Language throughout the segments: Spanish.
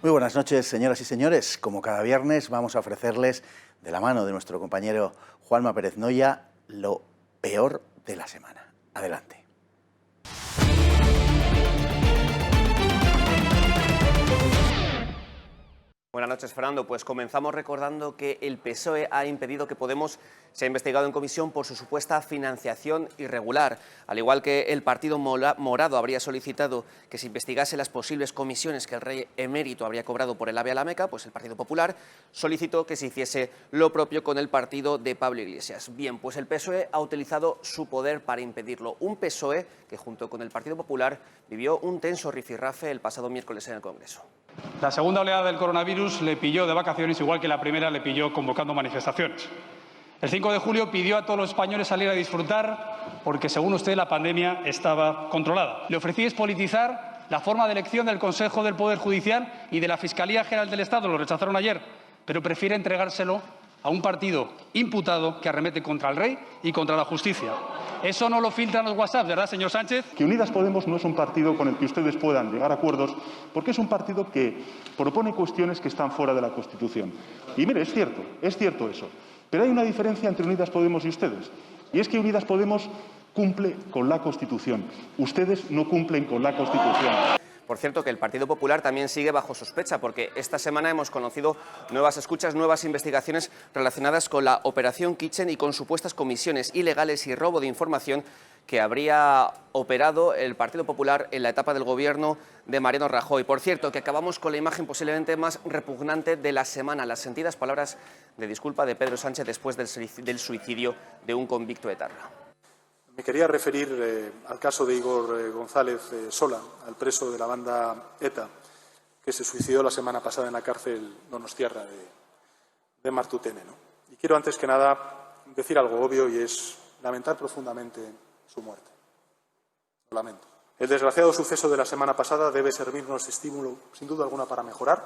Muy buenas noches, señoras y señores. Como cada viernes vamos a ofrecerles, de la mano de nuestro compañero Juanma Pérez Noya, lo peor de la semana. Adelante. Buenas noches, Fernando. Pues comenzamos recordando que el PSOE ha impedido que Podemos sea investigado en comisión por su supuesta financiación irregular. Al igual que el Partido Morado habría solicitado que se investigase las posibles comisiones que el rey emérito habría cobrado por el AVE a la Meca, pues el Partido Popular solicitó que se hiciese lo propio con el partido de Pablo Iglesias. Bien, pues el PSOE ha utilizado su poder para impedirlo. Un PSOE que junto con el Partido Popular vivió un tenso rifirrafe el pasado miércoles en el Congreso. La segunda oleada del coronavirus le pilló de vacaciones, igual que la primera le pilló convocando manifestaciones. El 5 de julio pidió a todos los españoles salir a disfrutar porque, según usted, la pandemia estaba controlada. Le ofrecí despolitizar la forma de elección del Consejo del Poder Judicial y de la Fiscalía General del Estado. Lo rechazaron ayer, pero prefiere entregárselo a un partido imputado que arremete contra el rey y contra la justicia. Eso no lo filtran los WhatsApp, ¿verdad, señor Sánchez? Que Unidas Podemos no es un partido con el que ustedes puedan llegar a acuerdos, porque es un partido que propone cuestiones que están fuera de la Constitución. Y mire, es cierto eso. Pero hay una diferencia entre Unidas Podemos y ustedes, y es que Unidas Podemos cumple con la Constitución. Ustedes no cumplen con la Constitución. Por cierto, que el Partido Popular también sigue bajo sospecha, porque esta semana hemos conocido nuevas escuchas, nuevas investigaciones relacionadas con la Operación Kitchen y con supuestas comisiones ilegales y robo de información que habría operado el Partido Popular en la etapa del gobierno de Mariano Rajoy. Por cierto, que acabamos con la imagen posiblemente más repugnante de la semana, las sentidas palabras de disculpa de Pedro Sánchez después del suicidio de un convicto etarra. Me quería referir al caso de Igor González Sola, al preso de la banda ETA, que se suicidó la semana pasada en la cárcel donostiarra de Martutene, ¿no? Y quiero, antes que nada, decir algo obvio, y es lamentar profundamente su muerte. Lo lamento. El desgraciado suceso de la semana pasada debe servirnos estímulo, sin duda alguna, para mejorar,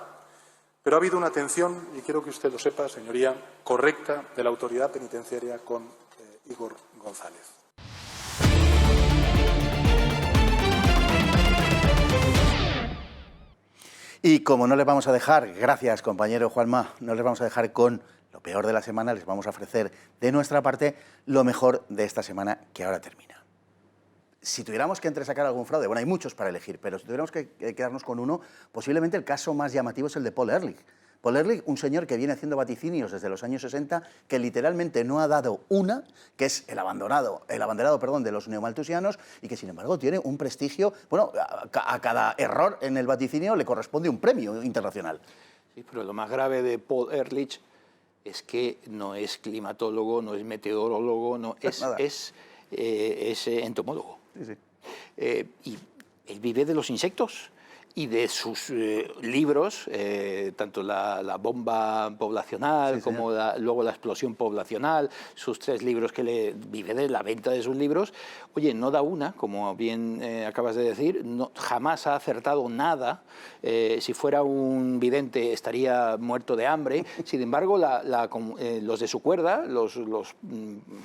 pero ha habido una atención, y quiero que usted lo sepa, señoría, correcta de la autoridad penitenciaria con Igor González. Y como no les vamos a dejar, gracias compañero Juanma, no les vamos a dejar con lo peor de la semana, les vamos a ofrecer de nuestra parte lo mejor de esta semana que ahora termina. Si tuviéramos que entresacar algún fraude, bueno, hay muchos para elegir, pero si tuviéramos que quedarnos con uno, posiblemente el caso más llamativo es el de Paul Ehrlich. Paul Ehrlich, un señor que viene haciendo vaticinios desde los años 60, que literalmente no ha dado una, que es el abanderado de los neomalthusianos, y que sin embargo tiene un prestigio, bueno, a cada error en el vaticinio le corresponde un premio internacional. Sí, pero lo más grave de Paul Ehrlich es que no es climatólogo, no es meteorólogo, no es entomólogo. Sí, sí. Y él vive de los insectos y de sus libros, tanto la bomba poblacional, sí, como luego la explosión poblacional, sus 3 libros que le vive de la venta de sus libros. Oye, no da una, como bien acabas de decir, no, jamás ha acertado nada. Si fuera un vidente estaría muerto de hambre. Sin embargo, los de su cuerda,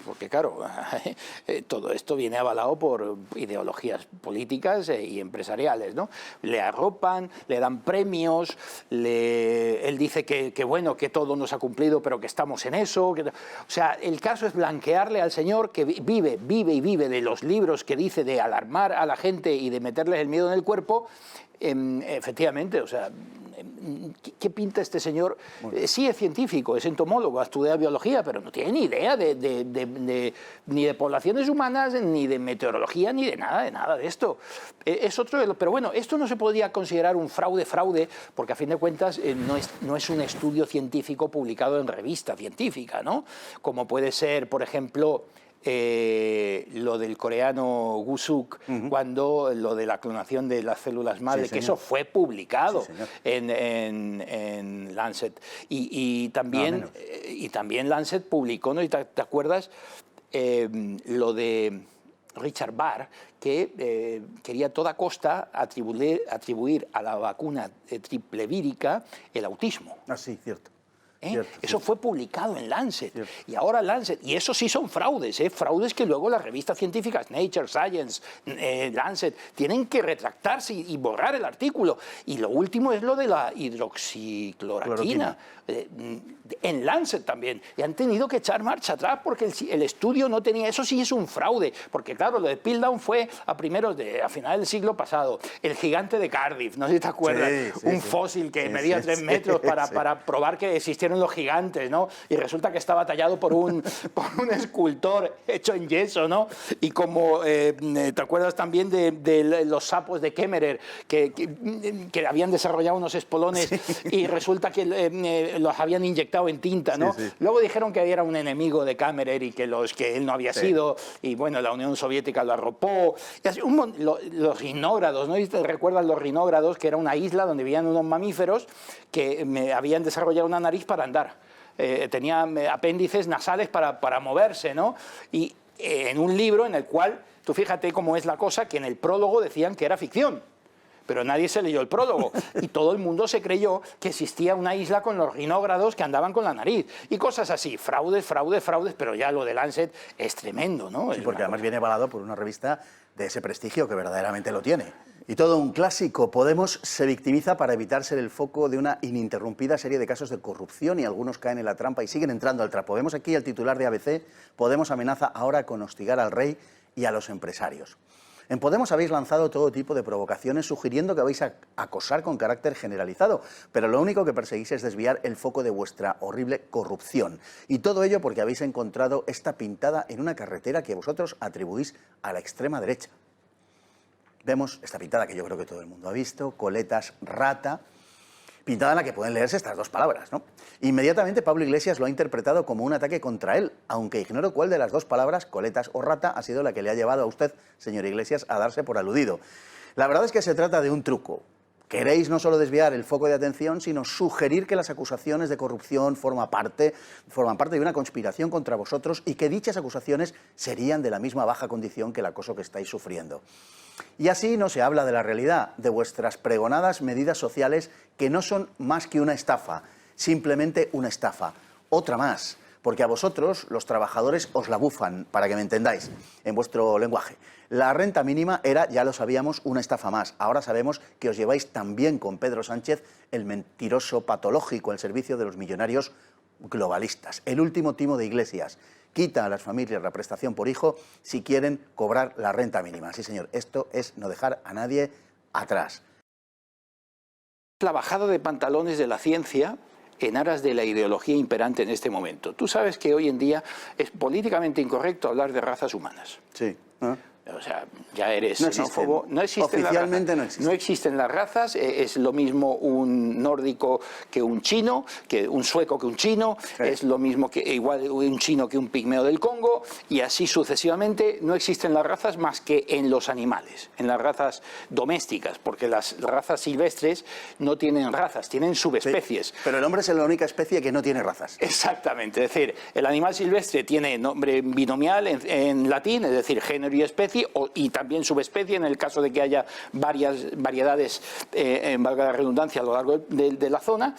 porque claro, todo esto viene avalado por ideologías políticas y empresariales, ¿no? Le arropan, le dan premios, él dice que bueno, que todo nos ha cumplido, pero que estamos en eso. O sea, el caso es blanquearle al señor que vive de los libros que dice de alarmar a la gente y de meterles el miedo en el cuerpo. Efectivamente, o sea, ¿qué pinta este señor? Sí es científico, es entomólogo, ha estudiado biología, pero no tiene ni idea ni de poblaciones humanas, ni de meteorología, ni de nada de esto. Es otro, pero bueno, esto no se podría considerar un fraude, porque a fin de cuentas no es un estudio científico publicado en revista científica, ¿no? Como puede ser, por ejemplo, lo del coreano Gu Suk, cuando lo de la clonación de las células madre, sí, que eso fue publicado, sí, en Lancet. Y también Lancet publicó, ¿no? ¿Y te acuerdas? Lo de Richard Barr, que quería a toda costa atribuir a la vacuna triple vírica el autismo. Ah, sí, cierto. Eso fue publicado en Lancet. Y ahora Lancet, y eso sí son fraudes, fraudes que luego las revistas científicas, Nature, Science, Lancet, tienen que retractarse y borrar el artículo. Y lo último es lo de la hidroxicloroquina. En Lancet también. Y han tenido que echar marcha atrás porque el estudio no tenía... Eso sí es un fraude. Porque claro, lo de Piltdown fue a finales del siglo pasado. El gigante de Cardiff, no sé si te acuerdas. Un fósil que medía 3 metros para probar que existieron los gigantes, ¿no? Y resulta que estaba tallado por un escultor hecho en yeso, ¿no? Y como te acuerdas también de los sapos de Kemmerer, que habían desarrollado unos espolones y resulta que los habían inyectado en tinta, ¿no? Luego dijeron que era un enemigo de Kemmerer y que él no había sido, y bueno, la Unión Soviética lo arropó. Y así, los rinógrados, ¿no? ¿Te recuerdas los rinógrados? Que era una isla donde vivían unos mamíferos que habían desarrollado una nariz para andar. Tenían apéndices nasales para moverse, ¿no? Y en un libro en el cual, tú fíjate cómo es la cosa, que en el prólogo decían que era ficción. Pero nadie se leyó el prólogo y todo el mundo se creyó que existía una isla con los rinógrados que andaban con la nariz y cosas así, fraudes, pero ya lo de Lancet es tremendo, ¿no? Sí, porque además viene avalado por una revista de ese prestigio que verdaderamente lo tiene. Y todo un clásico, Podemos se victimiza para evitar ser el foco de una ininterrumpida serie de casos de corrupción y algunos caen en la trampa y siguen entrando al trapo. Vemos aquí el titular de ABC, Podemos amenaza ahora con hostigar al rey y a los empresarios. En Podemos habéis lanzado todo tipo de provocaciones sugiriendo que vais a acosar con carácter generalizado, pero lo único que perseguís es desviar el foco de vuestra horrible corrupción. Y todo ello porque habéis encontrado esta pintada en una carretera que vosotros atribuís a la extrema derecha. Vemos esta pintada que yo creo que todo el mundo ha visto, coletas rata, pintada en la que pueden leerse estas dos palabras, ¿no? Inmediatamente Pablo Iglesias lo ha interpretado como un ataque contra él, aunque ignoro cuál de las dos palabras, coletas o rata, ha sido la que le ha llevado a usted, señor Iglesias, a darse por aludido. La verdad es que se trata de un truco. Queréis no solo desviar el foco de atención, sino sugerir que las acusaciones de corrupción forman parte de una conspiración contra vosotros y que dichas acusaciones serían de la misma baja condición que el acoso que estáis sufriendo. Y así no se habla de la realidad, de vuestras pregonadas medidas sociales que no son más que una estafa, simplemente una estafa, otra más, porque a vosotros los trabajadores os la bufan, para que me entendáis, en vuestro lenguaje. La renta mínima era, ya lo sabíamos, una estafa más. Ahora sabemos que os lleváis también con Pedro Sánchez el mentiroso patológico al servicio de los millonarios globalistas. El último timo de Iglesias. Quita a las familias la prestación por hijo si quieren cobrar la renta mínima. Sí, señor, esto es no dejar a nadie atrás. La bajada de pantalones de la ciencia en aras de la ideología imperante en este momento. Tú sabes que hoy en día es políticamente incorrecto hablar de razas humanas. Sí. O sea, ya eres no xenófobo. No existen Oficialmente las razas. No existen las razas. Es lo mismo un nórdico que un chino, que un sueco que un chino. Sí. Es lo mismo que igual un chino que un pigmeo del Congo. Y así sucesivamente. No existen las razas más que en los animales, en las razas domésticas, porque las razas silvestres no tienen razas, tienen subespecies. Sí, pero el hombre es la única especie que no tiene razas. Exactamente. Es decir, el animal silvestre tiene nombre binomial en latín, es decir, género y especie, y también subespecie en el caso de que haya varias variedades, valga la redundancia, a lo largo de la zona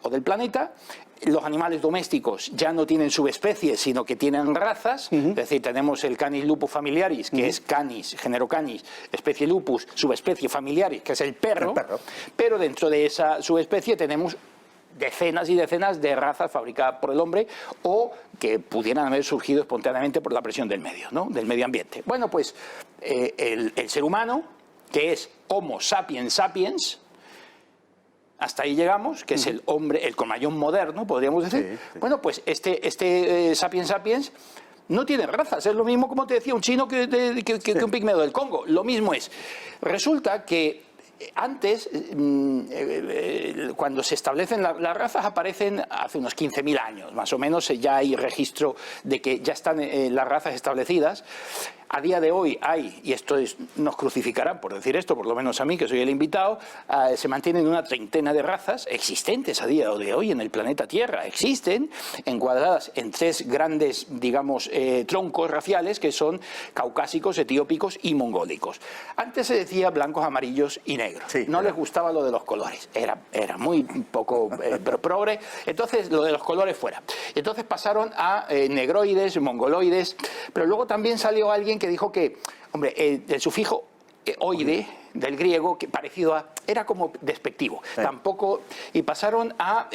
o del planeta. Los animales domésticos ya no tienen subespecies, sino que tienen razas. Es decir, tenemos el Canis lupus familiaris, que es Canis, género Canis, especie Lupus, subespecie familiaris, que es el perro. Pero dentro de esa subespecie tenemos decenas y decenas de razas fabricadas por el hombre o que pudieran haber surgido espontáneamente por la presión del medio, ¿no? Del medio ambiente. Bueno, pues el ser humano, que es Homo sapiens sapiens, hasta ahí llegamos, que es el hombre, el Cromañón moderno, podríamos decir. Sí. Bueno, pues este sapiens sapiens no tiene razas, es lo mismo, como te decía, un chino que un pigmeo del Congo. Lo mismo es. Resulta que antes, cuando se establecen las razas, aparecen hace unos 15.000 años, más o menos, ya hay registro de que ya están las razas establecidas. A día de hoy hay, y esto nos crucificarán por decir esto, por lo menos a mí, que soy el invitado, se mantienen una treintena de razas existentes a día de hoy en el planeta Tierra. Existen, encuadradas en 3 grandes, digamos, troncos raciales, que son caucásicos, etiópicos y mongólicos. Antes se decía blancos, amarillos y negros. negro. Sí, no les gustaba lo de los colores. Era muy poco progre. Entonces, lo de los colores fuera. Entonces pasaron a negroides, mongoloides, pero luego también salió alguien que dijo que, hombre, el sufijo oide del griego, que parecido a, era como despectivo, sí. Tampoco, y pasaron a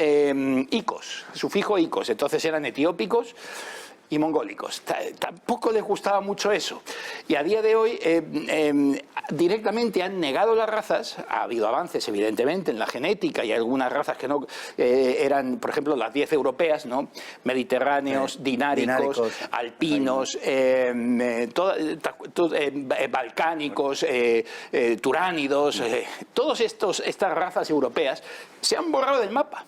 icos, sufijo icos, entonces eran etiópicos y mongólicos. Tampoco les gustaba mucho eso. Y a día de hoy directamente han negado las razas. Ha habido avances, evidentemente, en la genética y algunas razas que no eran, por ejemplo, las 10 europeas, ¿no? Mediterráneos, sí. Dináricos, alpinos, balcánicos, turánidos, todas estas razas europeas se han borrado del mapa.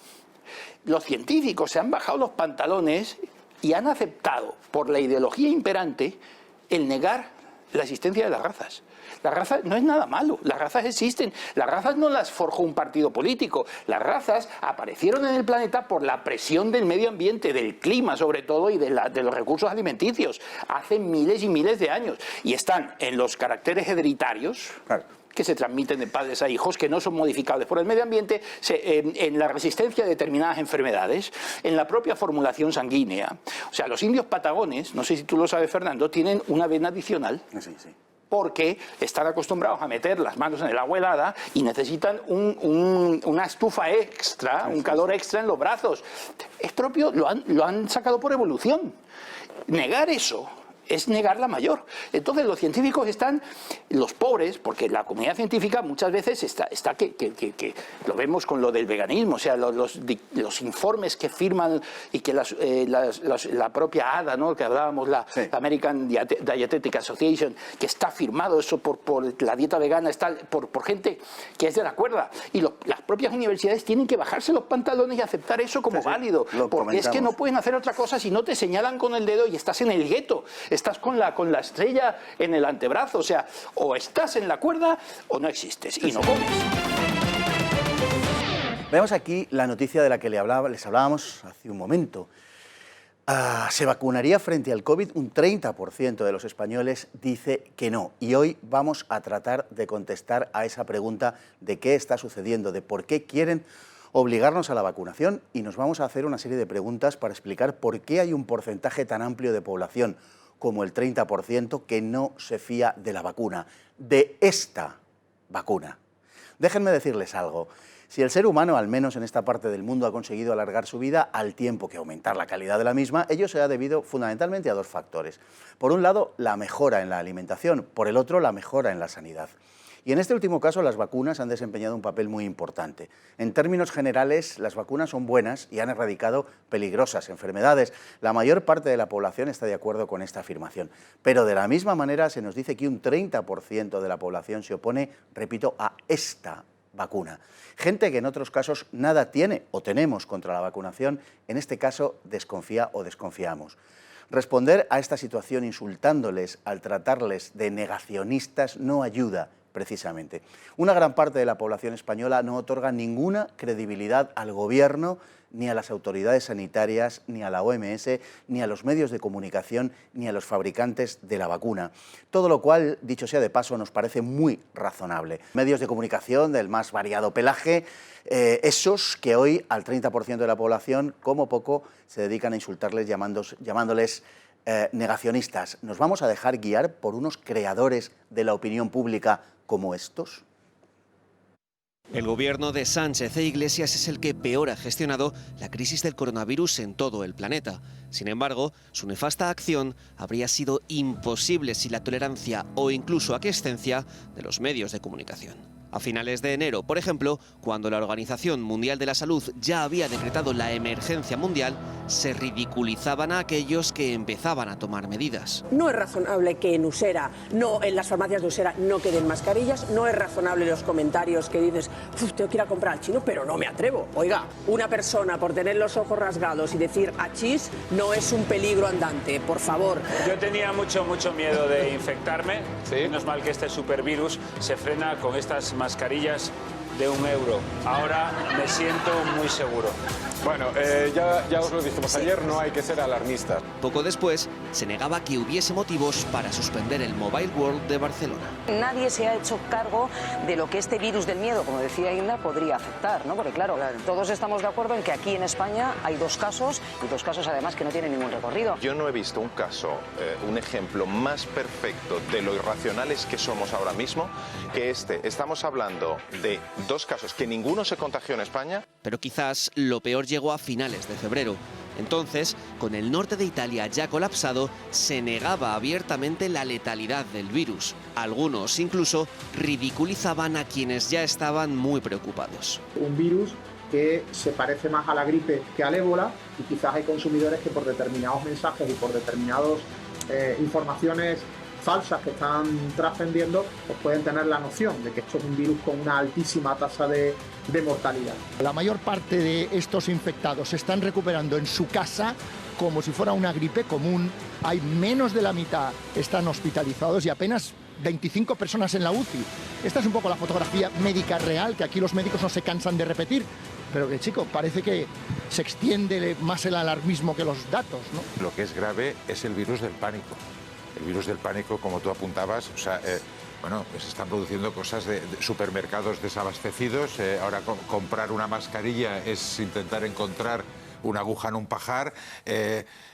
Los científicos se han bajado los pantalones y han aceptado, por la ideología imperante, el negar la existencia de las razas. Las razas no es nada malo, las razas existen. Las razas no las forjó un partido político. Las razas aparecieron en el planeta por la presión del medio ambiente, del clima sobre todo, y de los recursos alimenticios, hace miles y miles de años. Y están en los caracteres hereditarios, claro, que se transmiten de padres a hijos, que no son modificables por el medio ambiente, en la resistencia a determinadas enfermedades, en la propia formulación sanguínea. O sea, los indios patagones, no sé si tú lo sabes, Fernando, tienen una vena adicional. Sí. Porque están acostumbrados a meter las manos en el agua helada y necesitan una estufa extra, un calor extra en los brazos. Es propio, lo han sacado por evolución. Negar eso es negar la mayor. Entonces los científicos están, los pobres, porque la comunidad científica muchas veces está que lo vemos con lo del veganismo, o sea, los informes que firman y que la propia ADA, ¿no?, que hablábamos, la American Dietetic Association, que está firmado eso por la dieta vegana, está por gente que es de la cuerda, y las propias universidades tienen que bajarse los pantalones y aceptar eso como válido, porque es que no pueden hacer otra cosa si no te señalan con el dedo y estás en el gueto. Estás con la estrella en el antebrazo, o sea, o estás en la cuerda o no existes y no comes. Veamos aquí la noticia de la que les hablábamos hace un momento. ¿Se vacunaría frente al COVID? Un 30% de los españoles dice que no. Y hoy vamos a tratar de contestar a esa pregunta de qué está sucediendo, de por qué quieren obligarnos a la vacunación, y nos vamos a hacer una serie de preguntas para explicar por qué hay un porcentaje tan amplio de población como el 30% que no se fía de la vacuna, de esta vacuna. Déjenme decirles algo. Si el ser humano, al menos en esta parte del mundo, ha conseguido alargar su vida al tiempo que aumentar la calidad de la misma, ello se ha debido fundamentalmente a dos factores. Por un lado, la mejora en la alimentación, por el otro, la mejora en la sanidad. Y en este último caso, las vacunas han desempeñado un papel muy importante. En términos generales, las vacunas son buenas y han erradicado peligrosas enfermedades. La mayor parte de la población está de acuerdo con esta afirmación. Pero de la misma manera se nos dice que un 30% de la población se opone, repito, a esta vacuna. Gente que en otros casos nada tiene o tenemos contra la vacunación, en este caso desconfía o desconfiamos. Responder a esta situación insultándoles al tratarles de negacionistas no ayuda, precisamente. Una gran parte de la población española no otorga ninguna credibilidad al gobierno, ni a las autoridades sanitarias, ni a la OMS, ni a los medios de comunicación, ni a los fabricantes de la vacuna. Todo lo cual, dicho sea de paso, nos parece muy razonable. Medios de comunicación del más variado pelaje, esos que hoy al 30% de la población, como poco, se dedican a insultarles llamándoles negacionistas. ¿Nos vamos a dejar guiar por unos creadores de la opinión pública como estos? El gobierno de Sánchez e Iglesias es el que peor ha gestionado la crisis del coronavirus en todo el planeta. Sin embargo, su nefasta acción habría sido imposible sin la tolerancia o incluso aquiescencia de los medios de comunicación. A finales de enero, por ejemplo, cuando la Organización Mundial de la Salud ya había decretado la emergencia mundial, se ridiculizaban a aquellos que empezaban a tomar medidas. No es razonable que en Usera, en las farmacias de Usera no queden mascarillas, no es razonable los comentarios que dices, tengo que ir a comprar al chino, pero no me atrevo. Oiga, una persona por tener los ojos rasgados y decir achís no es un peligro andante, por favor. Yo tenía mucho miedo de infectarme, ¿sí? Menos mal que este supervirus se frena con estas mascarillas de 1 euro. Ahora me siento muy seguro. Bueno, ya os lo dijimos ayer, no hay que ser alarmistas. Poco después, se negaba que hubiese motivos para suspender el Mobile World de Barcelona. Nadie se ha hecho cargo de lo que este virus del miedo, como decía Inda, podría afectar, ¿no? Porque claro, todos estamos de acuerdo en que aquí en España hay 2 casos, y 2 casos además que no tienen ningún recorrido. Yo no he visto un caso, un ejemplo más perfecto de lo irracionales que somos ahora mismo que este. Estamos hablando de 2 casos que ninguno se contagió en España. Pero quizás lo peor llegó a finales de febrero. Entonces, con el norte de Italia ya colapsado, se negaba abiertamente la letalidad del virus. Algunos incluso ridiculizaban a quienes ya estaban muy preocupados. Un virus que se parece más a la gripe que al ébola, y quizás hay consumidores que por determinados mensajes y por determinadas informaciones falsas que están trascendiendo, pues pueden tener la noción de que esto es un virus con una altísima tasa de mortalidad. La mayor parte de estos infectados se están recuperando en su casa como si fuera una gripe común. Hay menos de la mitad están hospitalizados y apenas 25 personas en la UCI. Esta es un poco la fotografía médica real que aquí los médicos no se cansan de repetir, pero que, chicos, parece que se extiende más el alarmismo que los datos, ¿no? Lo que es grave es el virus del pánico. El virus del pánico, como tú apuntabas, o sea, bueno, se están produciendo cosas de supermercados desabastecidos. Ahora comprar una mascarilla es intentar encontrar una aguja en un pajar.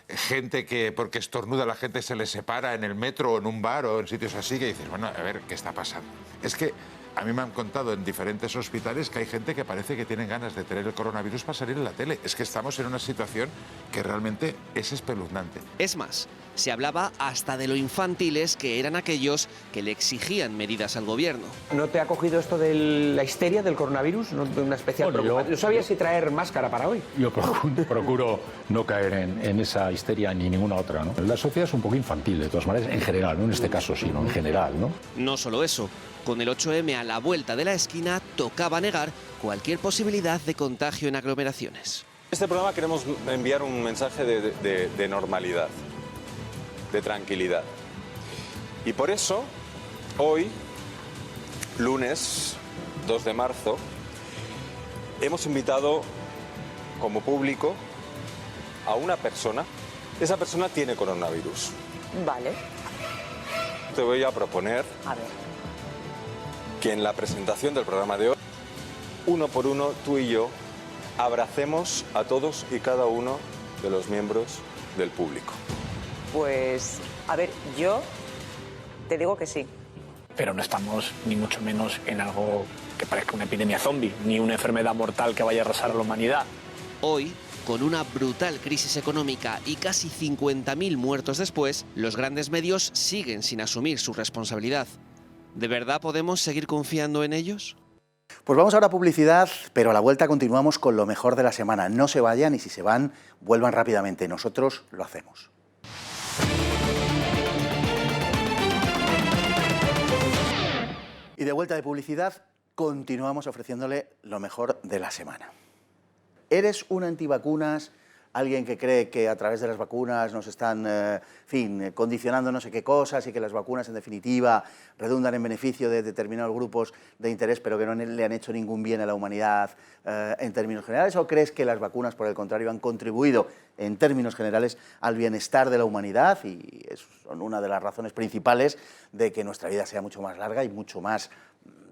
Gente que, porque estornuda, la gente se le separa en el metro o en un bar o en sitios así, que dices, bueno, a ver, ¿qué está pasando? Es que a mí me han contado en diferentes hospitales que hay gente que parece que tienen ganas de tener el coronavirus para salir en la tele. Es que estamos en una situación que realmente es espeluznante. Es más, se hablaba hasta de lo infantiles que eran aquellos que le exigían medidas al gobierno. ¿No te ha cogido esto de la histeria del coronavirus? ¿No, de una especial preocupación? ¿No sabías si traer máscara para hoy? Yo procuro no caer en esa histeria ni ninguna otra, ¿no? La sociedad es un poco infantil, de todas maneras, en general, no en este caso, sino en general, ¿no? No solo eso. Con el 8M a la vuelta de la esquina, tocaba negar cualquier posibilidad de contagio en aglomeraciones. En este programa queremos enviar un mensaje de normalidad, de tranquilidad. Y por eso, hoy, lunes 2 de marzo, hemos invitado como público a una persona. Esa persona tiene coronavirus. Vale. Te voy a proponer que en la presentación del programa de hoy, uno por uno, tú y yo, abracemos a todos y cada uno de los miembros del público. Pues, a ver, yo te digo que sí. Pero no estamos ni mucho menos en algo que parezca una epidemia zombie, ni una enfermedad mortal que vaya a arrasar a la humanidad. Hoy, con una brutal crisis económica y casi 50.000 muertos después, los grandes medios siguen sin asumir su responsabilidad. ¿De verdad podemos seguir confiando en ellos? Pues vamos ahora a publicidad, pero a la vuelta continuamos con lo mejor de la semana. No se vayan y si se van, vuelvan rápidamente. Nosotros lo hacemos. Y de vuelta de publicidad, continuamos ofreciéndole lo mejor de la semana. ¿Eres un antivacunas? Alguien que cree que a través de las vacunas nos están, condicionando no sé qué cosas y que las vacunas, en definitiva, redundan en beneficio de determinados grupos de interés, pero que no le han hecho ningún bien a la humanidad en términos generales? ¿O crees que las vacunas, por el contrario, han contribuido en términos generales al bienestar de la humanidad y son una de las razones principales de que nuestra vida sea mucho más larga y mucho más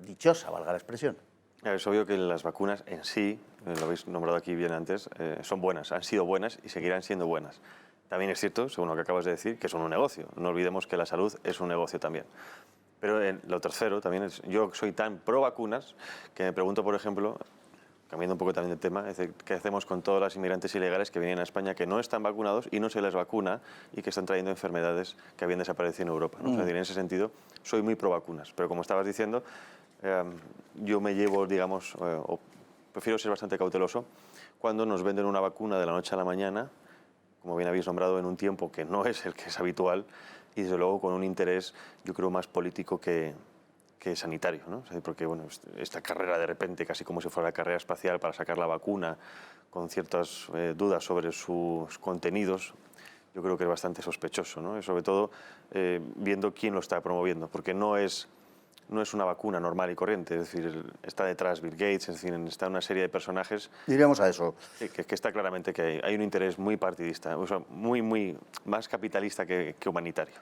dichosa, valga la expresión? Es obvio que las vacunas en sí, lo habéis nombrado aquí bien antes, son buenas, han sido buenas y seguirán siendo buenas. También es cierto, según lo que acabas de decir, que son un negocio. No olvidemos que la salud es un negocio también. Pero lo tercero también es, yo soy tan pro vacunas que me pregunto, por ejemplo, cambiando un poco también de tema, es decir, ¿qué hacemos con todos los inmigrantes ilegales que vienen a España que no están vacunados y no se les vacuna y que están trayendo enfermedades que habían desaparecido en Europa, ¿no? Es decir, en ese sentido, soy muy pro vacunas. Pero como estabas diciendo, yo me llevo, digamos, o prefiero ser bastante cauteloso cuando nos venden una vacuna de la noche a la mañana, como bien habéis nombrado, en un tiempo que no es el que es habitual y desde luego con un interés, yo creo, más político que sanitario, ¿no? O sea, porque bueno, esta carrera de repente, casi como si fuera la carrera espacial para sacar la vacuna, con ciertas dudas sobre sus contenidos, yo creo que es bastante sospechoso, ¿no? Y sobre todo viendo quién lo está promoviendo, porque no es no es una vacuna normal y corriente, es decir, está detrás Bill Gates, es decir, está una serie de personajes. Diríamos a eso. Que está claramente que hay un interés muy partidista, o sea, muy más capitalista que humanitario.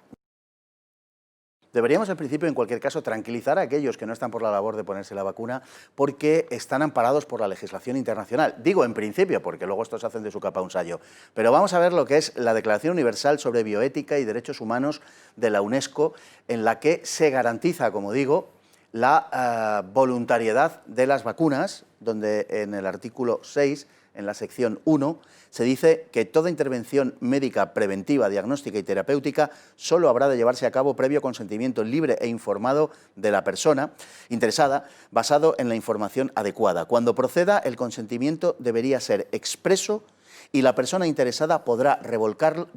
Deberíamos, en principio, en cualquier caso, tranquilizar a aquellos que no están por la labor de ponerse la vacuna porque están amparados por la legislación internacional. Digo en principio, porque luego estos hacen de su capa un sayo. Pero vamos a ver lo que es la Declaración Universal sobre Bioética y Derechos Humanos de la UNESCO, en la que se garantiza, como digo, la voluntariedad de las vacunas, donde en el artículo 6, en la sección 1, se dice que toda intervención médica preventiva, diagnóstica y terapéutica solo habrá de llevarse a cabo previo consentimiento libre e informado de la persona interesada, basado en la información adecuada. Cuando proceda, el consentimiento debería ser expreso y la persona interesada podrá revocarlo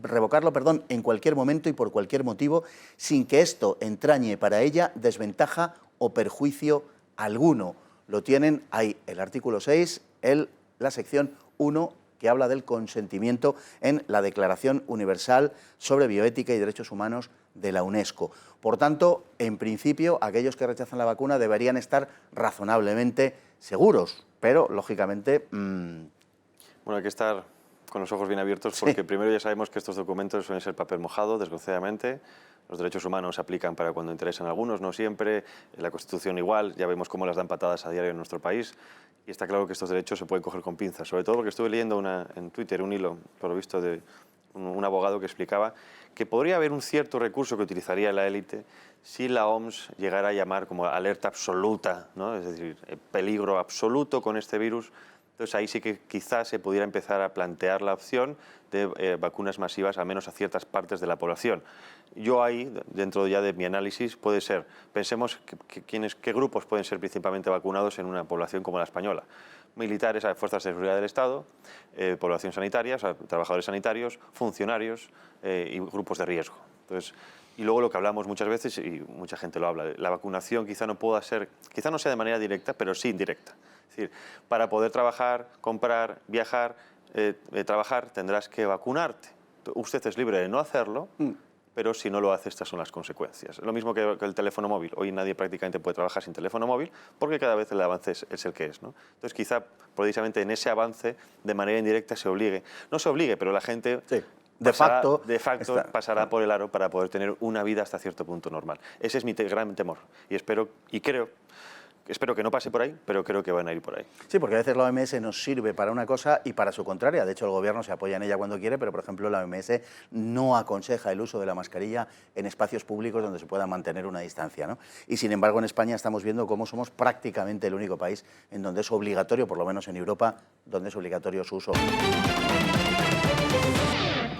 en cualquier momento y por cualquier motivo, sin que esto entrañe para ella desventaja o perjuicio alguno. Lo tienen ahí, el artículo 6, la sección 1, que habla del consentimiento en la Declaración Universal sobre Bioética y Derechos Humanos de la UNESCO. Por tanto, en principio, aquellos que rechazan la vacuna deberían estar razonablemente seguros, pero, lógicamente... Bueno, hay que estar con los ojos bien abiertos porque primero ya sabemos que estos documentos suelen ser papel mojado, desgraciadamente. Los derechos humanos se aplican para cuando interesan a algunos, no siempre. La Constitución igual, ya vemos cómo las dan patadas a diario en nuestro país. Y está claro que estos derechos se pueden coger con pinzas. Sobre todo porque estuve leyendo en Twitter un hilo, por lo visto, de un abogado que explicaba que podría haber un cierto recurso que utilizaría la élite si la OMS llegara a llamar como alerta absoluta, ¿no? Es decir, peligro absoluto con este virus. Entonces ahí sí que quizás se pudiera empezar a plantear la opción de vacunas masivas, al menos a ciertas partes de la población. Yo ahí, dentro ya de mi análisis, puede ser, pensemos qué grupos pueden ser principalmente vacunados en una población como la española. Militares, fuerzas de seguridad del Estado, población sanitaria, o sea, trabajadores sanitarios, funcionarios y grupos de riesgo. Entonces, y luego lo que hablamos muchas veces, y mucha gente lo habla, la vacunación quizá no sea de manera directa, pero sí indirecta. Es decir, para poder trabajar, comprar, viajar, trabajar, tendrás que vacunarte. Usted es libre de no hacerlo, pero si no lo hace, estas son las consecuencias. Lo mismo que el teléfono móvil. Hoy nadie prácticamente puede trabajar sin teléfono móvil porque cada vez el avance es el que es, ¿no? Entonces, quizá precisamente en ese avance, de manera indirecta, no se obligue, pero la gente... Sí. De facto pasará por el aro para poder tener una vida hasta cierto punto normal. Ese es mi gran temor. Y espero que no pase por ahí, pero creo que van a ir por ahí. Sí, porque a veces la OMS nos sirve para una cosa y para su contraria. De hecho, el gobierno se apoya en ella cuando quiere, pero, por ejemplo, la OMS no aconseja el uso de la mascarilla en espacios públicos donde se pueda mantener una distancia, ¿no? Y, sin embargo, en España estamos viendo cómo somos prácticamente el único país en donde es obligatorio, por lo menos en Europa, donde es obligatorio su uso.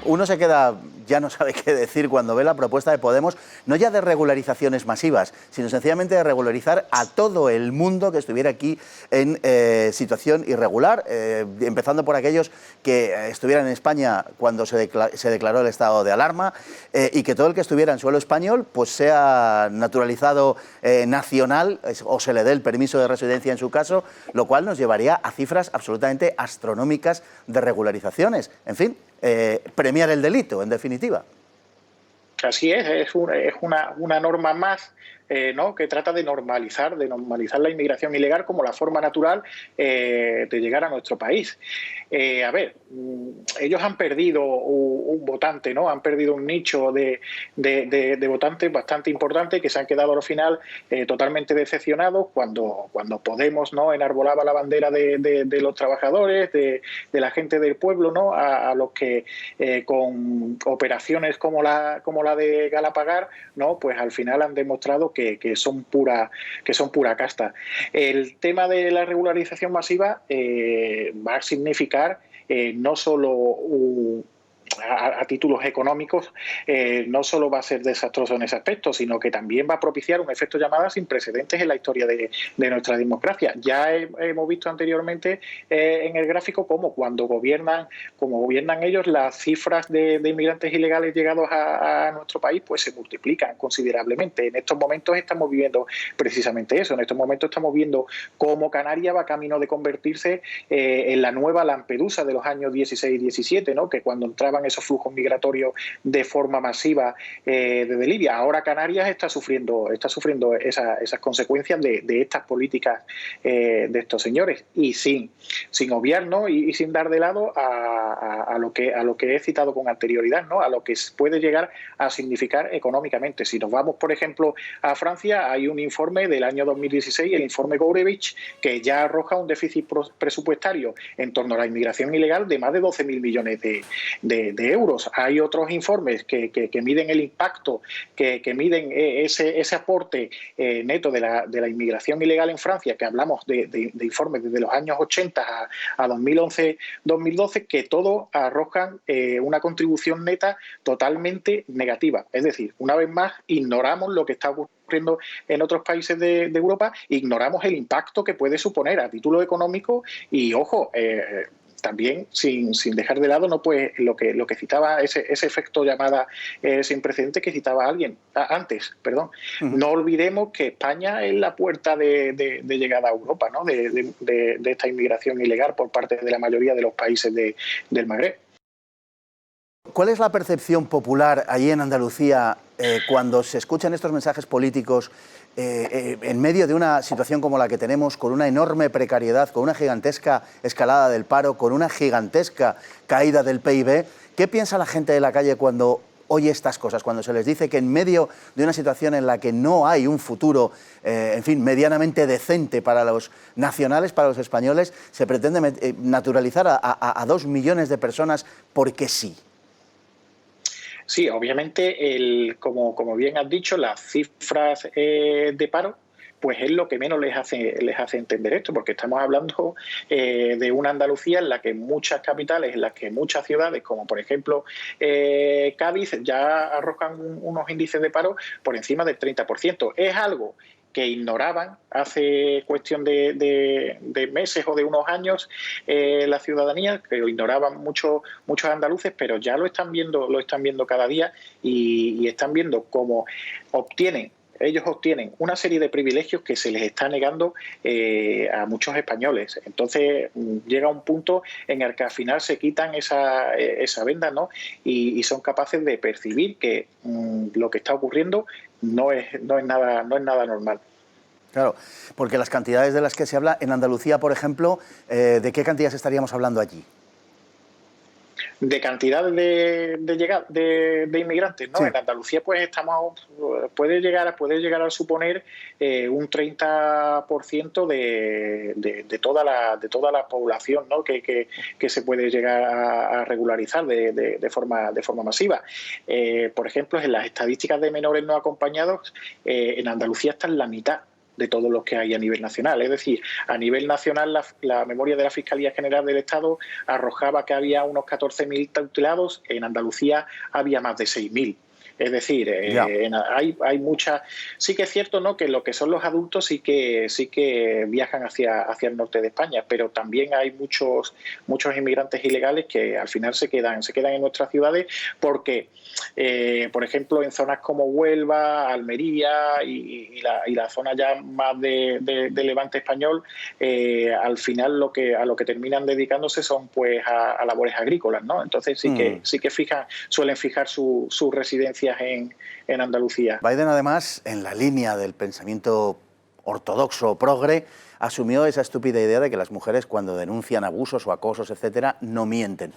Uno se queda, ya no sabe qué decir cuando ve la propuesta de Podemos, no ya de regularizaciones masivas, sino sencillamente de regularizar a todo el mundo que estuviera aquí en situación irregular, empezando por aquellos que estuvieran en España cuando se declaró el estado de alarma, y que todo el que estuviera en suelo español pues sea naturalizado nacional o se le dé el permiso de residencia en su caso, lo cual nos llevaría a cifras absolutamente astronómicas de regularizaciones. En fin, premiar el delito, en definitiva. Así es una norma más, ¿no?, que trata de normalizar la inmigración ilegal como la forma natural de llegar a nuestro país. A ver, ellos han perdido un votante, ¿no? Han perdido un nicho de votantes bastante importante que se han quedado al final totalmente decepcionados cuando Podemos, ¿no?, enarbolaba la bandera de los trabajadores, de la gente del pueblo, ¿no?, a los que con operaciones como la de Galapagar, ¿no?, pues al final han demostrado que son pura casta. El tema de la regularización masiva va a significar no solo a títulos económicos, no solo va a ser desastroso en ese aspecto, sino que también va a propiciar un efecto llamada sin precedentes en la historia de nuestra democracia. Ya hemos visto anteriormente en el gráfico cómo cuando gobiernan ellos, las cifras de inmigrantes ilegales llegados a nuestro país pues se multiplican considerablemente. En estos momentos estamos viviendo precisamente eso. En estos momentos estamos viendo cómo Canarias va camino de convertirse en la nueva Lampedusa de los años 16 y 17, ¿no?, que cuando entraban iban esos flujos migratorios de forma masiva desde Libia. Ahora Canarias está sufriendo esas consecuencias de estas políticas de estos señores, y sin obviar, ¿no?, y sin dar de lado a lo que he citado con anterioridad, ¿no?, a lo que puede llegar a significar económicamente. Si nos vamos, por ejemplo, a Francia, hay un informe del año 2016, el informe Gourevitch, que ya arroja un déficit presupuestario en torno a la inmigración ilegal de más de 12.000 millones de euros. Hay otros informes que miden el impacto, que miden ese aporte neto de la inmigración ilegal en Francia, que hablamos de informes desde los años 80 a 2011-2012, que todos arrojan una contribución neta totalmente negativa. Es decir, una vez más, ignoramos lo que está ocurriendo en otros países de Europa, ignoramos el impacto que puede suponer a título económico y, ojo, también sin dejar de lado lo que citaba, ese efecto llamada sin precedentes que citaba alguien antes. No olvidemos que España es la puerta de llegada a Europa, ¿no?, de esta inmigración ilegal por parte de la mayoría de los países del Magreb. ¿Cuál es la percepción popular allí en Andalucía cuando se escuchan estos mensajes políticos en medio de una situación como la que tenemos, con una enorme precariedad, con una gigantesca escalada del paro, con una gigantesca caída del PIB? ¿Qué piensa la gente de la calle cuando oye estas cosas, cuando se les dice que en medio de una situación en la que no hay un futuro, en fin, medianamente decente para los nacionales, para los españoles, se pretende naturalizar a 2 millones de personas porque sí? Sí, obviamente, como bien has dicho, las cifras de paro pues es lo que menos les hace entender esto, porque estamos hablando de una Andalucía en la que muchas capitales, en las que muchas ciudades, como por ejemplo Cádiz, ya arrojan unos índices de paro por encima del 30%. Es algo que ignoraban hace cuestión de meses o de unos años la ciudadanía, que lo ignoraban muchos andaluces, pero ya lo están viendo cada día y están viendo cómo ellos obtienen una serie de privilegios que se les está negando a muchos españoles. Entonces llega un punto en el que al final se quitan esa venda, ¿no?, y son capaces de percibir que lo que está ocurriendo no es nada normal. Claro, porque las cantidades de las que se habla en Andalucía, por ejemplo, ¿de qué cantidades estaríamos hablando allí? De cantidad de inmigrantes, ¿no? Sí. En Andalucía pues puede llegar a suponer un 30% de toda la población, ¿no?, que se puede llegar a regularizar de forma masiva. Por ejemplo, en las estadísticas de menores no acompañados, en Andalucía está en la mitad de todos los que hay a nivel nacional. Es decir, a nivel nacional la memoria de la Fiscalía General del Estado arrojaba que había unos 14.000 tutelados, en Andalucía había más de 6.000. Es decir, hay muchas. Sí que es cierto, ¿no?, que lo que son los adultos sí que viajan hacia el norte de España, pero también hay muchos inmigrantes ilegales que al final se quedan en nuestras ciudades porque, por ejemplo, en zonas como Huelva, Almería y la zona ya más de Levante español, al final a lo que terminan dedicándose son pues a labores agrícolas, ¿no? Entonces sí que suelen fijar su residencia en Andalucía. Biden, además, en la línea del pensamiento ortodoxo progre, asumió esa estúpida idea de que las mujeres, cuando denuncian abusos o acosos, etcétera, no mienten.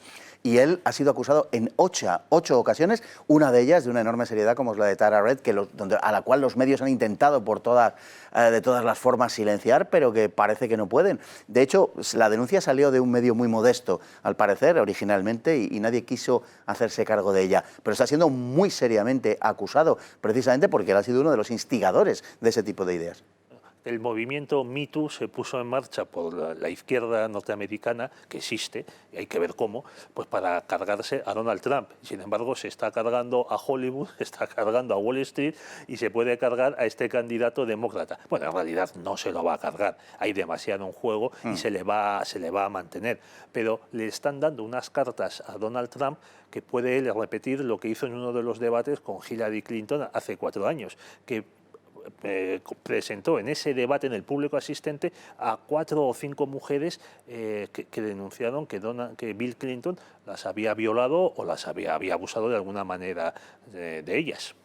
Y él ha sido acusado en 8 ocasiones, una de ellas de una enorme seriedad como es la de Tara Reid, a la cual los medios han intentado de todas las formas silenciar, pero que parece que no pueden. De hecho, la denuncia salió de un medio muy modesto, al parecer, originalmente, y nadie quiso hacerse cargo de ella. Pero está siendo muy seriamente acusado, precisamente porque él ha sido uno de los instigadores de ese tipo de ideas. El movimiento Me Too se puso en marcha por la izquierda norteamericana, que existe, y hay que ver cómo, pues para cargarse a Donald Trump. Sin embargo, se está cargando a Hollywood, se está cargando a Wall Street y se puede cargar a este candidato demócrata. Bueno, en realidad no se lo va a cargar, hay demasiado en juego y se le va a mantener. Pero le están dando unas cartas a Donald Trump que puede él repetir lo que hizo en uno de los debates con Hillary Clinton hace 4 años, que presentó en ese debate en el público asistente a 4 o 5 mujeres que denunciaron que Bill Clinton las había violado o las había abusado de alguna manera de ellas.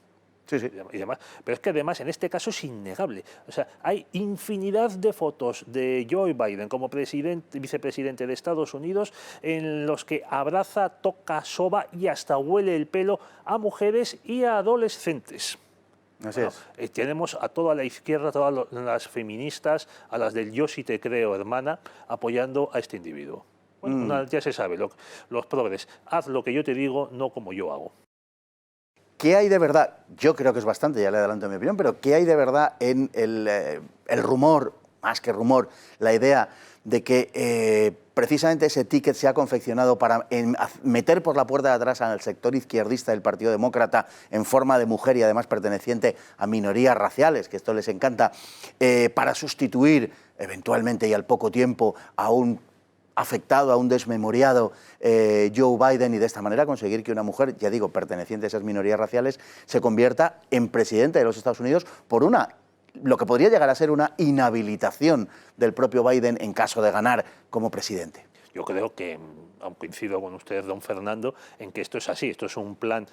Sí, sí. Y demás. Pero es que además en este caso es innegable. O sea, hay infinidad de fotos de Joe Biden como vicepresidente de Estados Unidos en los que abraza, toca, soba y hasta huele el pelo a mujeres y a adolescentes. Así es. Tenemos a toda la izquierda, a todas las feministas, a las del yo sí te creo, hermana, apoyando a este individuo. Bueno, ya se sabe, los progres, haz lo que yo te digo, no como yo hago. ¿Qué hay de verdad? Yo creo que es bastante, ya le adelanto mi opinión, pero ¿qué hay de verdad en el rumor, más que rumor, la idea de que precisamente ese ticket se ha confeccionado para meter por la puerta de atrás al sector izquierdista del Partido Demócrata en forma de mujer y además perteneciente a minorías raciales, que esto les encanta, para sustituir eventualmente y al poco tiempo a un afectado, a un desmemoriado Joe Biden, y de esta manera conseguir que una mujer, ya digo, perteneciente a esas minorías raciales, se convierta en presidente de los Estados Unidos por lo que podría llegar a ser una inhabilitación del propio Biden en caso de ganar como presidente. Yo creo que, aunque coincido con usted, don Fernando, en que esto es así, esto es un plan,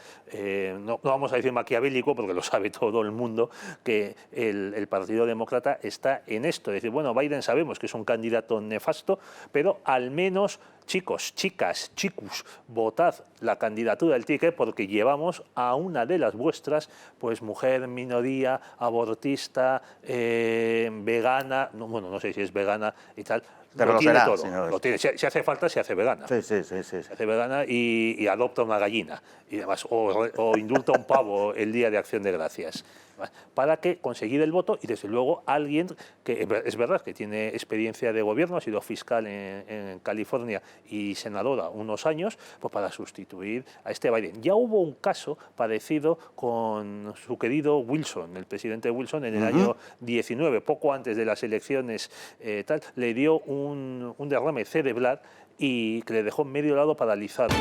no vamos a decir maquiavélico, porque lo sabe todo el mundo, que el Partido Demócrata está en esto. Es decir, bueno, Biden sabemos que es un candidato nefasto, pero al menos, chicos, chicas, chicos, votad la candidatura del ticket porque llevamos a una de las vuestras, pues mujer, minoría, abortista, vegana, no sé si es vegana y tal. Pero lo tiene será, todo. Si no Lo tiene. Si hace falta, se hace vegana. Sí. Se hace vegana y adopta una gallina. Y demás, o indulta un pavo el día de Acción de Gracias. Para que conseguir el voto y, desde luego, alguien que es verdad que tiene experiencia de gobierno, ha sido fiscal en California y senadora unos años, pues para sustituir a este Biden. Ya hubo un caso parecido con su querido Wilson, el presidente Wilson, en el año 19, poco antes de las elecciones, le dio un derrame cerebral y que le dejó medio lado paralizado.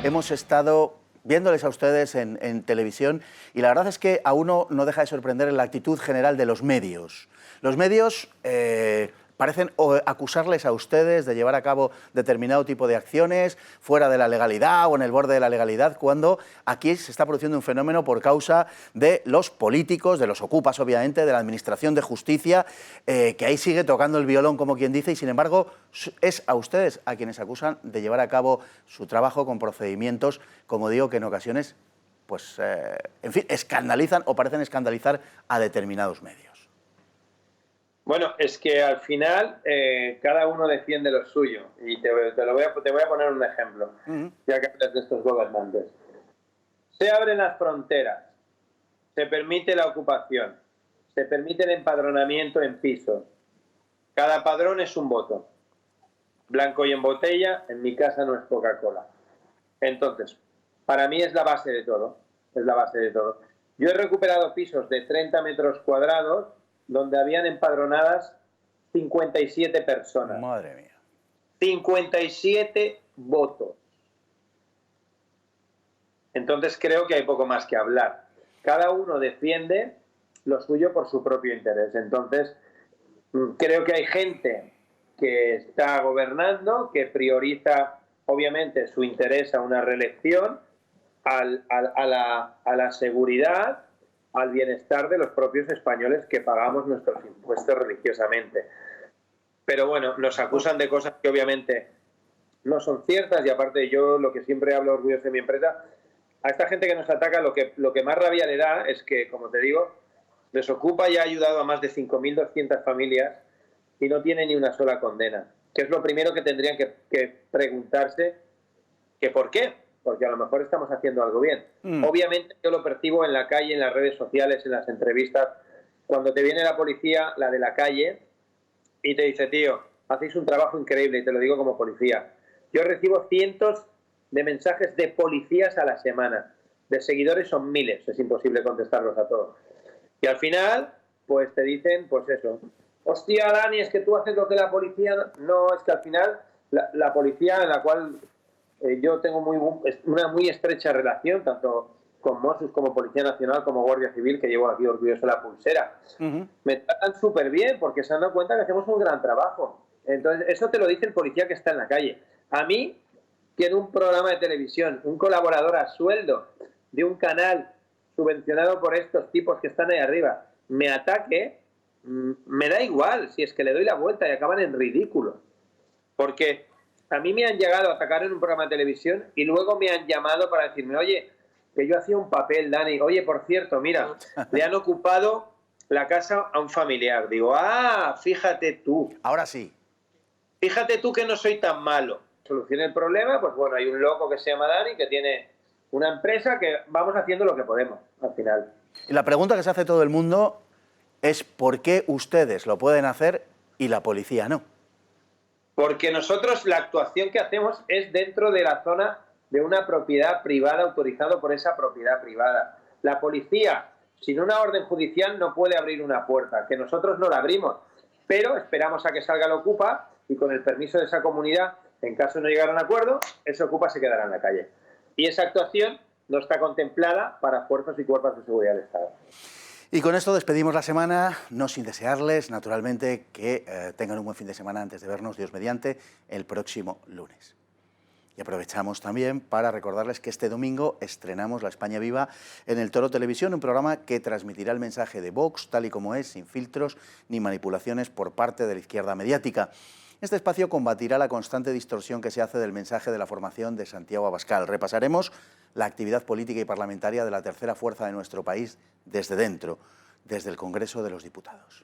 Hemos estado viéndoles a ustedes en televisión y la verdad es que a uno no deja de sorprender la actitud general de los medios. Los medios parecen acusarles a ustedes de llevar a cabo determinado tipo de acciones fuera de la legalidad o en el borde de la legalidad, cuando aquí se está produciendo un fenómeno por causa de los políticos, de los ocupas obviamente, de la Administración de Justicia, que ahí sigue tocando el violón como quien dice, y sin embargo es a ustedes a quienes acusan de llevar a cabo su trabajo con procedimientos, como digo, que en ocasiones, pues, en fin, escandalizan o parecen escandalizar a determinados medios. Bueno, es que al final cada uno defiende lo suyo y te voy a poner un ejemplo, ya que hablas de estos gobernantes. Se abren las fronteras, se permite la ocupación, se permite el empadronamiento en pisos. Cada padrón es un voto. Blanco y en botella, en mi casa no es Coca-Cola. Entonces, para mí es la base de todo, es la base de todo. Yo he recuperado pisos de 30 metros cuadrados donde habían empadronadas 57 personas. Madre mía. 57 votos. Entonces creo que hay poco más que hablar. Cada uno defiende lo suyo por su propio interés. Entonces creo que hay gente que está gobernando, que prioriza obviamente su interés a una reelección, a la seguridad, al bienestar de los propios españoles que pagamos nuestros impuestos religiosamente. Pero bueno, nos acusan de cosas que obviamente no son ciertas, y aparte yo lo que siempre hablo orgulloso de mi empresa, a esta gente que nos ataca lo que más rabia le da es que, como te digo, Desocupa ya ha ayudado a más de 5.200 familias y no tiene ni una sola condena, que es lo primero que tendrían que preguntarse, que ¿por qué? Porque a lo mejor estamos haciendo algo bien. Obviamente yo lo percibo en la calle, en las redes sociales, en las entrevistas, cuando te viene la policía, la de la calle, y te dice, tío, hacéis un trabajo increíble, y te lo digo como policía. Yo recibo cientos de mensajes de policías a la semana. De seguidores son miles, es imposible contestarlos a todos. Y al final, pues te dicen, pues eso, hostia, Dani, es que tú haces lo que la policía... No, es que al final la policía, en la cual yo tengo una muy estrecha relación, tanto con Mossos, como Policía Nacional, como Guardia Civil, que llevo aquí orgulloso la pulsera. Me tratan súper bien porque se han dado cuenta que hacemos un gran trabajo. Entonces, eso te lo dice el policía que está en la calle. A mí, que en un programa de televisión, un colaborador a sueldo de un canal subvencionado por estos tipos que están ahí arriba, me ataque, me da igual si es que le doy la vuelta y acaban en ridículo. Porque a mí me han llegado a atacar en un programa de televisión y luego me han llamado para decirme, oye, que yo hacía un papel, Dani, oye, por cierto, mira, le han ocupado la casa a un familiar. Digo, fíjate tú. Ahora sí. Fíjate tú que no soy tan malo. Solucione el problema, pues bueno, hay un loco que se llama Dani, que tiene una empresa que vamos haciendo lo que podemos, al final. Y la pregunta que se hace todo el mundo es ¿por qué ustedes lo pueden hacer y la policía no? Porque nosotros la actuación que hacemos es dentro de la zona de una propiedad privada, autorizado por esa propiedad privada. La policía, sin una orden judicial, no puede abrir una puerta, que nosotros no la abrimos, pero esperamos a que salga el Ocupa y con el permiso de esa comunidad, en caso de no llegar a un acuerdo, ese Ocupa se quedará en la calle. Y esa actuación no está contemplada para fuerzas y cuerpos de seguridad del Estado. Y con esto despedimos la semana, no sin desearles, naturalmente, que tengan un buen fin de semana antes de vernos, Dios mediante, el próximo lunes. Y aprovechamos también para recordarles que este domingo estrenamos La España Viva en el Toro Televisión, un programa que transmitirá el mensaje de Vox tal y como es, sin filtros ni manipulaciones por parte de la izquierda mediática. Este espacio combatirá la constante distorsión que se hace del mensaje de la formación de Santiago Abascal. Repasaremos la actividad política y parlamentaria de la tercera fuerza de nuestro país desde dentro, desde el Congreso de los Diputados.